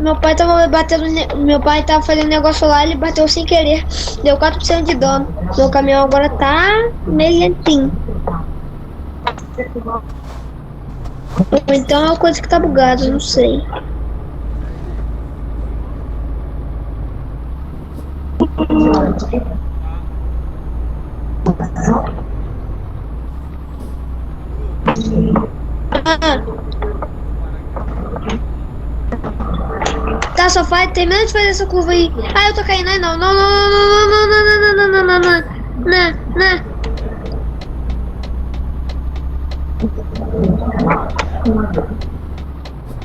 Meu pai tava fazendo negócio lá, ele bateu sem querer. Deu 4% de dano. Meu caminhão agora tá meio lentinho. Ou então é uma coisa que tá bugada, não sei. Ah, tá, só faz. Termina de fazer essa curva aí. Ah, eu tô caindo aí, não. Não, não, não, não, não, não, não, não, não, não, não, não, não.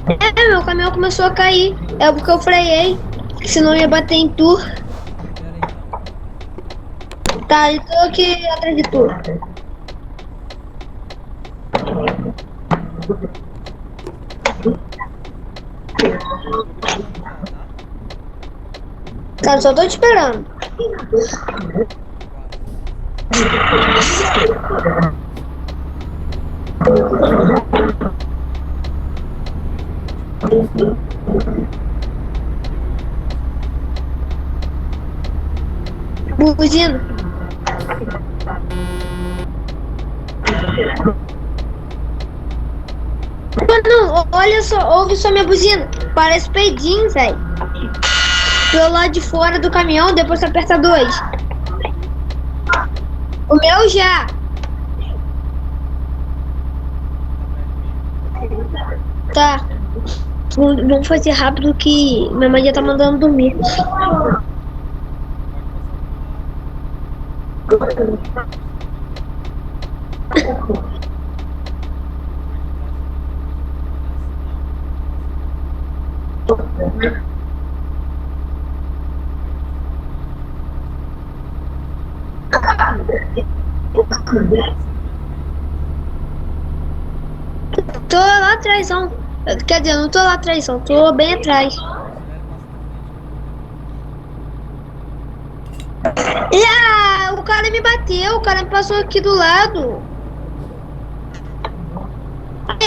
É, meu caminhão começou a cair. É porque eu freiei. Senão ia bater em tu. Espera então. Tá, eu tô aqui atrás de tu. Eu vou começar a puxar, tá? Cara, só tô te esperando. Quatro. Buzina. Mano, olha só, ouve só minha buzina. Parece peidinho, velho. Pelo lado de fora do caminhão, depois você aperta 2. O meu já. Tá perto de mim? Tá. Vamos fazer rápido que minha mãe já tá mandando dormir. Pode passar do meu lado. Por cima de mim. Depois de trás também. Depois eu vou trabalhar assim, ó. Passa do meu lado. Aí eu te falo onde a gente vai fazer. Passa na minha frente. Tô lá atrás, não. Quer dizer, eu não tô lá atrás, não. Tô bem atrás. Acelera e passa na frente que eu vou. O cara me bateu, o cara me passou aqui do lado.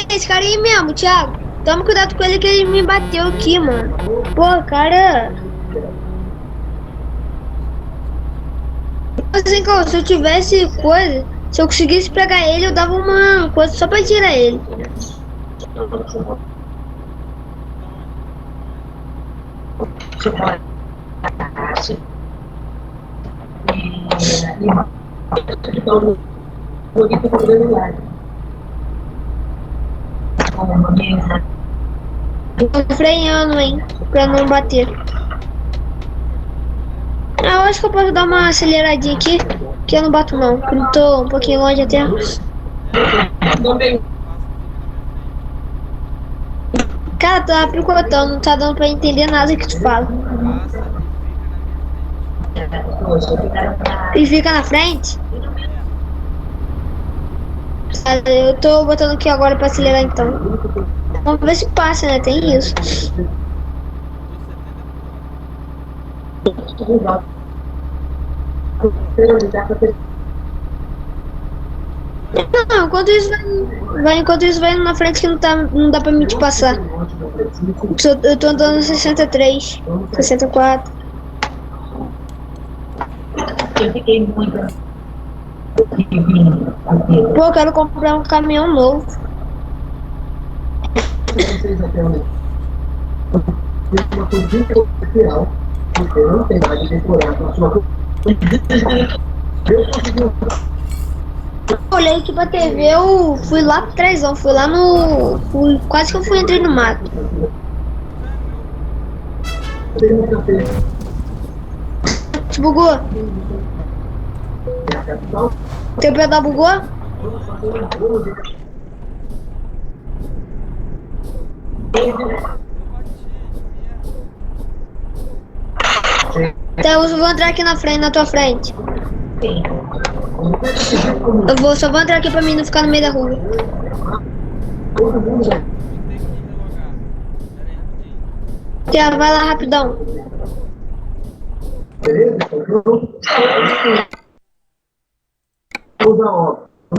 Esse cara aí mesmo, Thiago. Toma cuidado com ele que ele me bateu aqui, mano. Pô, cara. Assim, cara, se eu tivesse coisa, se eu conseguisse pegar ele, eu dava uma coisa só pra tirar ele. Da onde? Tô freando, hein, pra não bater. Pode acelera. Eu acho que eu posso dar uma aceleradinha aqui, que eu não bato não, que eu tô um pouquinho longe até. Passa, fica na minha frente. Cara, tá picotando, não tá dando pra entender nada que tu fala. Passa e fica na minha frente. E fica na frente? É, Eu tô botando aqui agora pra acelerar então. Vamos ver se passa, né? Tem isso. eu tô 70 por hora. Oi? Enquanto isso vai na frente que não dá pra mim te passar. Eu tô andando 63, 64. Pô, eu quero comprar um caminhão novo. Olhei aqui pra TV, eu fui lá pro trezão, fui lá no. Quase que eu entrei no mato. Te bugou? Teu pedal bugou? Eu bati, que merda. Então eu vou entrar aqui na frente, na tua frente. Só vou entrar aqui pra mim não ficar no meio da rua. Vou ter que relogar. Pera aí, rapidinho. Já vai lá rapidão. Beleza? Toda obra.